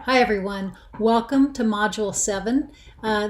Hi everyone, welcome to Module 7.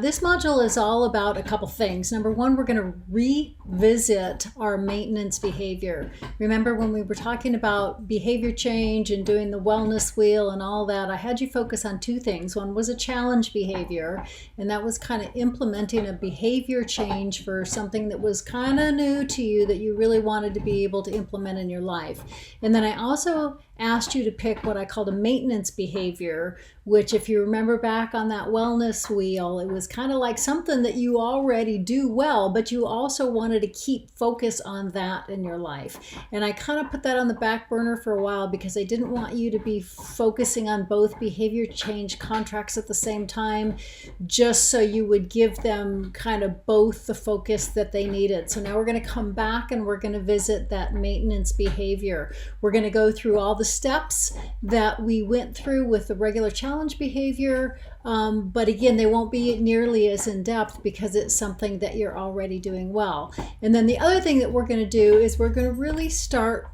This module is all about a couple things. Number one, we're going to revisit our maintenance behavior. Remember when we were talking about behavior change and doing the wellness wheel and all that, I had you focus on two things. One was a challenge behavior, and that was kind of implementing a behavior change for something that was kind of new to you that you really wanted to be able to implement in your life. And then I also asked you to pick what I called a maintenance behavior, which if you remember back on that wellness wheel, it was kind of like something that you already do well, but you also wanted to keep focus on that in your life. And I kind of put that on the back burner for a while because I didn't want you to be focusing on both behavior change contracts at the same time, just so you would give them kind of both the focus that they needed. So now we're going to come back and we're going to visit that maintenance behavior. We're going to go through all the steps that we went through with the regular challenge behavior, but again, they won't be nearly as in-depth because it's something that you're already doing well. And then the other thing that we're going to do is we're going to really start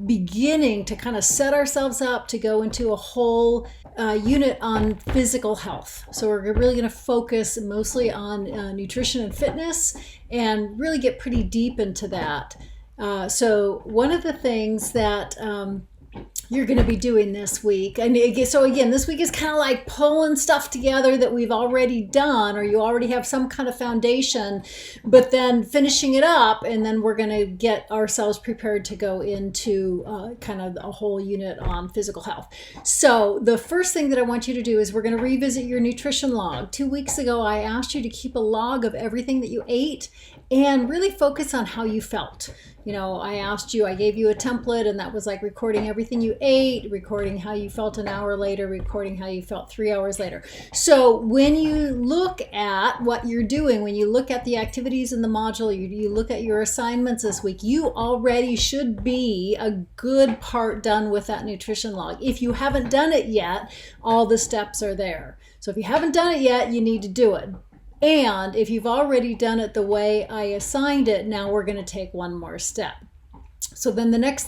beginning to kind of set ourselves up to go into a whole unit on physical health. So we're really going to focus mostly on nutrition and fitness and really get pretty deep into that. So one of the things that you're going to be doing this week. And so again, this week is kind of like pulling stuff together that we've already done, or you already have some kind of foundation, but then finishing it up, and then we're going to get ourselves prepared to go into kind of a whole unit on physical health. So the first thing that I want you to do is we're going to revisit your nutrition log. 2 weeks ago, I asked you to keep a log of everything that you ate and really focus on how you felt. You know, I gave you a template, and that was like recording everything you ate, recording how you felt an hour later, recording how you felt 3 hours later. So when you look at what you're doing, when you look at the activities in the module, you look at your assignments this week, you already should be a good part done with that nutrition log. If you haven't done it yet, all the steps are there. So if you haven't done it yet, you need to do it. And if you've already done it the way I assigned it, now we're going to take one more step. So then the next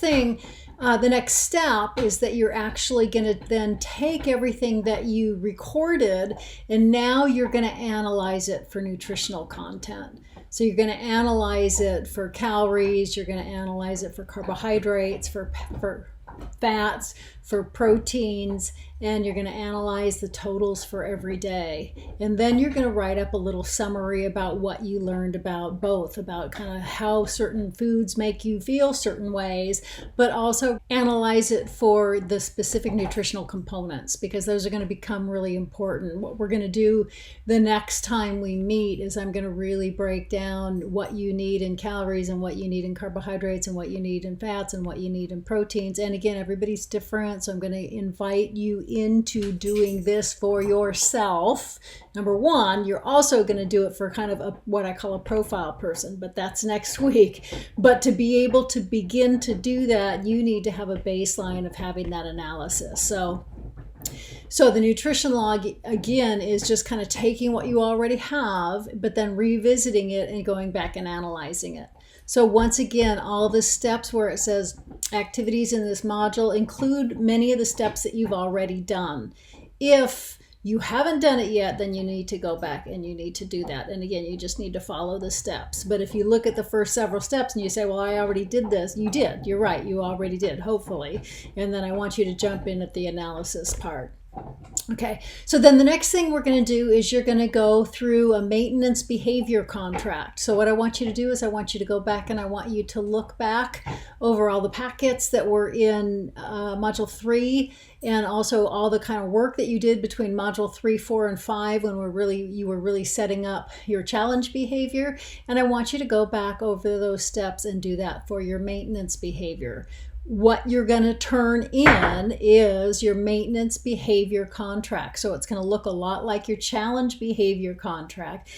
step is that you're actually going to then take everything that you recorded, and now you're going to analyze it for nutritional content. So you're going to analyze it for calories, you're going to analyze it for carbohydrates, for fats, for proteins, and you're going to analyze the totals for every day. And then you're going to write up a little summary about what you learned about both, about kind of how certain foods make you feel certain ways, but also analyze it for the specific nutritional components, because those are going to become really important. What we're going to do the next time we meet is I'm going to really break down what you need in calories and what you need in carbohydrates and what you need in fats and what you need in proteins. And again, everybody's different, so I'm going to invite you into doing this for yourself. Number one, you're also going to do it for kind of what I call a profile person, but that's next week. But to be able to begin to do that, you need to have a baseline of having that analysis. So the nutrition log, again, is just kind of taking what you already have, but then revisiting it and going back and analyzing it. So once again, all the steps where it says activities in this module include many of the steps that you've already done. If you haven't done it yet, then you need to go back and you need to do that. And again, you just need to follow the steps. But if you look at the first several steps and you say, well, I already did this, you did. You're right. You already did, hopefully. And then I want you to jump in at the analysis part. Okay, so then the next thing we're going to do is you're going to go through a maintenance behavior contract. So what I want you to do is I want you to go back and I want you to look back over all the packets that were in Module 3, and also all the kind of work that you did between Module 3, 4, and 5 when you were really setting up your challenge behavior. And I want you to go back over those steps and do that for your maintenance behavior. What you're going to turn in is your maintenance behavior contract. So it's going to look a lot like your challenge behavior contract.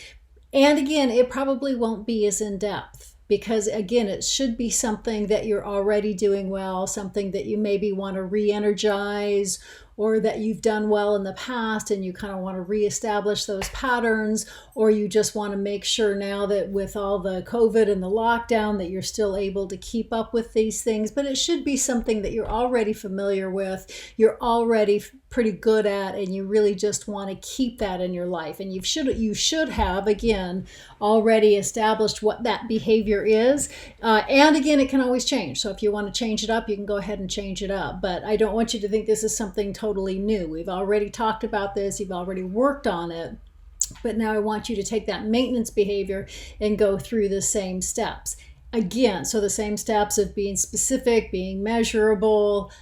And again, it probably won't be as in-depth because, again, it should be something that you're already doing well, something that you maybe want to re-energize or that you've done well in the past and you kind of want to reestablish those patterns, or you just want to make sure now that with all the COVID and the lockdown that you're still able to keep up with these things. But it should be something that you're already familiar with, you're already pretty good at, and you really just want to keep that in your life. And you should have, again, already established what that behavior is. And again, it can always change. So if you want to change it up, you can go ahead and change it up. But I don't want you to think this is something totally new. We've already talked about this. You've already worked on it. But now I want you to take that maintenance behavior and go through the same steps. Again, so the same steps of being specific, being measurable,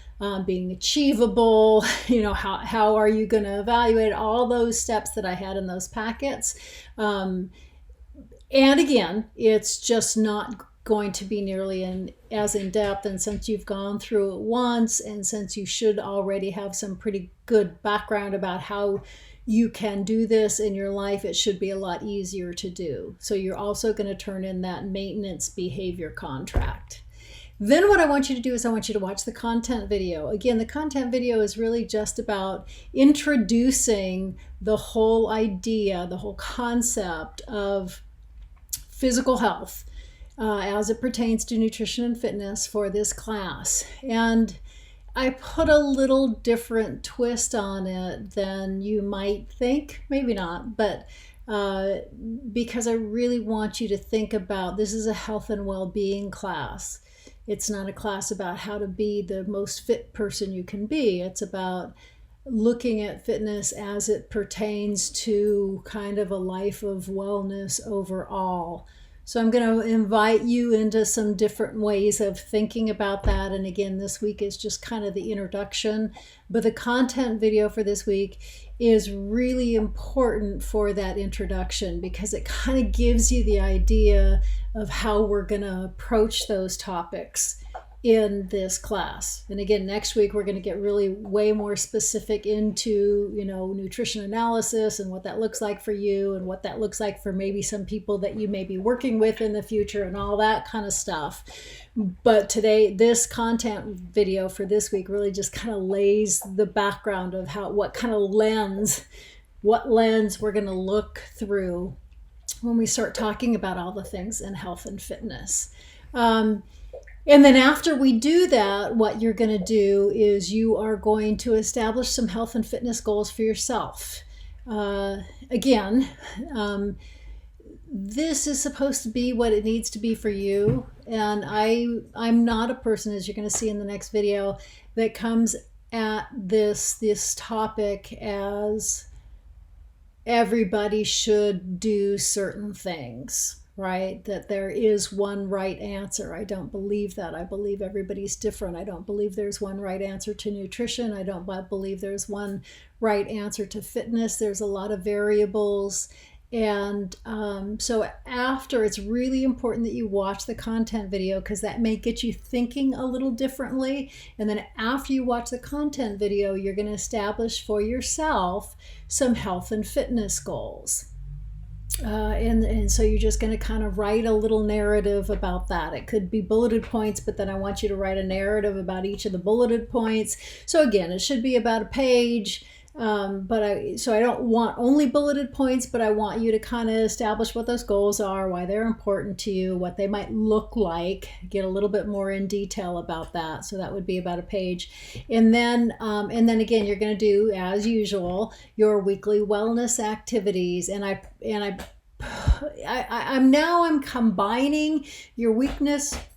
being achievable, how are you going to evaluate all those steps that I had in those packets. And again, it's just not going to be nearly as in depth. And since you've gone through it once, and since you should already have some pretty good background about how you can do this in your life, it should be a lot easier to do. So you're also going to turn in that maintenance behavior contract. Then what I want you to do is I want you to watch the content video. Again, the content video is really just about introducing the whole idea, the whole concept of physical health as it pertains to nutrition and fitness for this class. And I put a little different twist on it than you might think, maybe not, but because I really want you to think about, this is a health and well-being class. It's not a class about how to be the most fit person you can be. It's about looking at fitness as it pertains to kind of a life of wellness overall. So I'm going to invite you into some different ways of thinking about that. And again, this week is just kind of the introduction, but the content video for this week is really important for that introduction because it kind of gives you the idea of how we're going to approach those topics in this class. And again, next week, we're going to get really way more specific into, nutrition analysis and what that looks like for you and what that looks like for maybe some people that you may be working with in the future and all that kind of stuff. But today, this content video for this week really just kind of lays the background of what lens we're going to look through when we start talking about all the things in health and fitness. And then after we do that, what you're going to do is you are going to establish some health and fitness goals for yourself. Again, this is supposed to be what it needs to be for you. And I'm not a person, as you're going to see in the next video, that comes at this topic as everybody should do certain things. Right? That there is one right answer. I don't believe that. I believe everybody's different. I don't believe there's one right answer to nutrition. I don't believe there's one right answer to fitness. There's a lot of variables. And so after, it's really important that you watch the content video because that may get you thinking a little differently. And then after you watch the content video, you're going to establish for yourself some health and fitness goals. And so you're just going to kind of write a little narrative about that. It could be bulleted points, but then I want you to write a narrative about each of the bulleted points. So again, it should be about a page. So I don't want only bulleted points, but I want you to kind of establish what those goals are, why they're important to you, what they might look like, get a little bit more in detail about that. So that would be about a page. And then again, you're going to do, as usual, your weekly wellness activities. I'm combining your weekly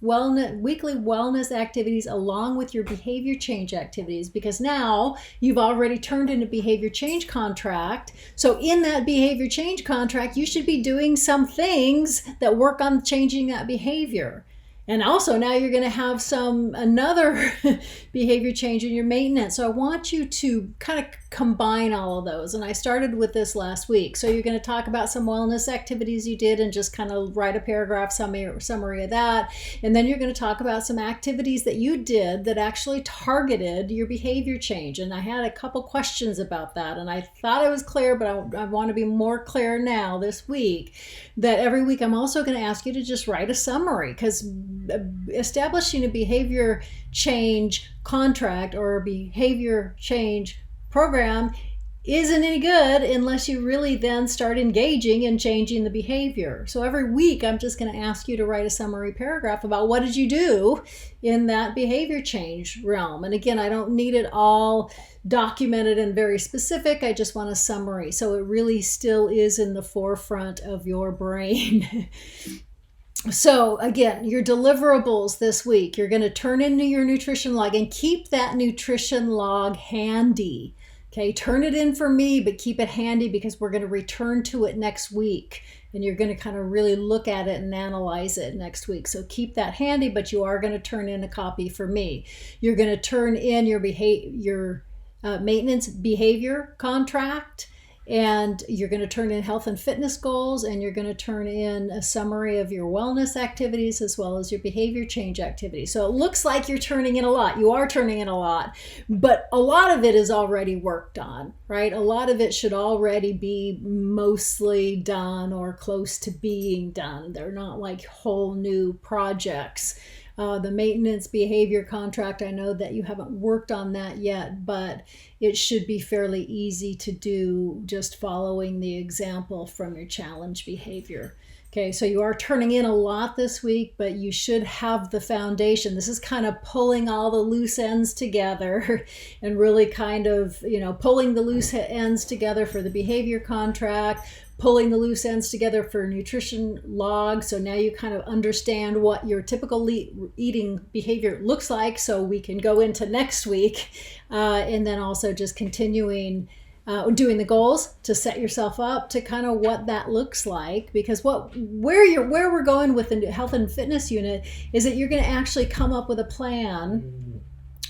wellness activities along with your behavior change activities because now you've already turned in a behavior change contract. So in that behavior change contract, you should be doing some things that work on changing that behavior. And also now you're going to have another behavior change in your maintenance. So I want you to kind of combine all of those. And I started with this last week. So you're going to talk about some wellness activities you did and just kind of write a paragraph summary of that. And then you're going to talk about some activities that you did that actually targeted your behavior change. And I had a couple questions about that. And I thought I was clear, but I want to be more clear now this week that every week I'm also going to ask you to just write a summary because establishing a behavior change contract or a behavior change program isn't any good unless you really then start engaging and changing the behavior. So every week, I'm just going to ask you to write a summary paragraph about what did you do in that behavior change realm. And again, I don't need it all documented and very specific. I just want a summary. So it really still is in the forefront of your brain. So again, your deliverables this week, you're going to turn into your nutrition log and keep that nutrition log handy. Okay, turn it in for me, but keep it handy because we're going to return to it next week. And you're going to kind of really look at it and analyze it next week. So keep that handy, but you are going to turn in a copy for me. You're going to turn in your maintenance behavior contract, and you're going to turn in health and fitness goals, and you're going to turn in a summary of your wellness activities as well as your behavior change activities. So it looks like you're turning in a lot. You are turning in a lot, but a lot of it is already worked on, right? A lot of it should already be mostly done or close to being done. They're not like whole new projects. The maintenance behavior contract, I know that you haven't worked on that yet, but it should be fairly easy to do just following the example from your challenge behavior. Okay, so you are turning in a lot this week, but you should have the foundation. This is kind of pulling all the loose ends together and really kind of, pulling the loose ends together for the behavior contract, pulling the loose ends together for nutrition log. So now you kind of understand what your typical eating behavior looks like, so we can go into next week, and then also just continuing doing the goals to set yourself up to kind of what that looks like. Because where we're going with the health and fitness unit is that you're going to actually come up with a plan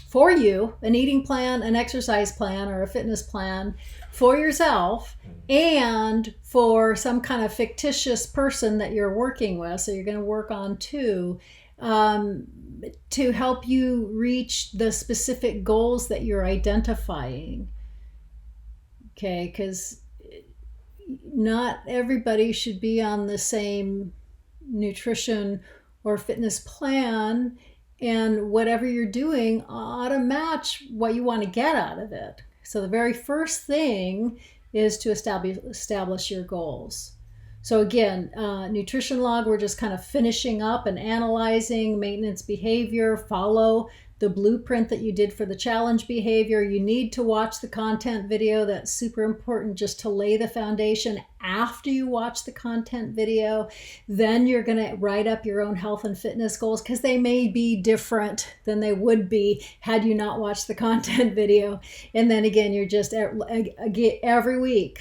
for you, an eating plan, an exercise plan, or a fitness plan for yourself and for some kind of fictitious person that you're working with. So you're going to work on two to help you reach the specific goals that you're identifying. Okay, because not everybody should be on the same nutrition or fitness plan, and whatever you're doing ought to match what you want to get out of it. So the very first thing is to establish your goals. So again, nutrition log, we're just kind of finishing up and analyzing maintenance behavior. Follow the blueprint that you did for the challenge behavior. You need to watch the content video. That's super important just to lay the foundation. After you watch the content video, then you're going to write up your own health and fitness goals, because they may be different than they would be had you not watched the content video. And then again, you're just every week,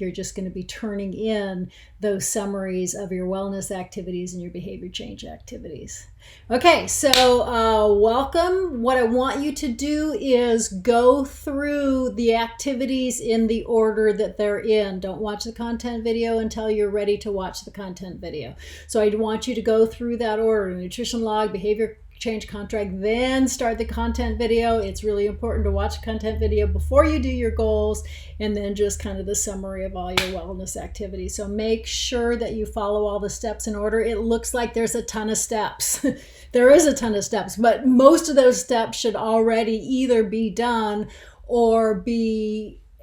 you're just going to be turning in those summaries of your wellness activities and your behavior change activities. Okay, so welcome. What I want you to do is go through the activities in the order that they're in. Don't watch the content video until you're ready to watch the content video. So I want you to go through that order: nutrition log, behavior change contract, then start the content video. It's really important to watch the content video before you do your goals, and then just kind of the summary of all your wellness activities. So make sure that you follow all the steps in order. It looks like there's a ton of steps. There is a ton of steps, but most of those steps should already either be done or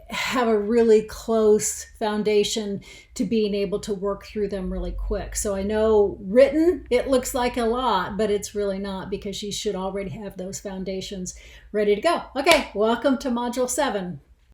have a really close foundation to being able to work through them really quick. So I know written, it looks like a lot, but it's really not, because you should already have those foundations ready to go. Okay, welcome to Module 7.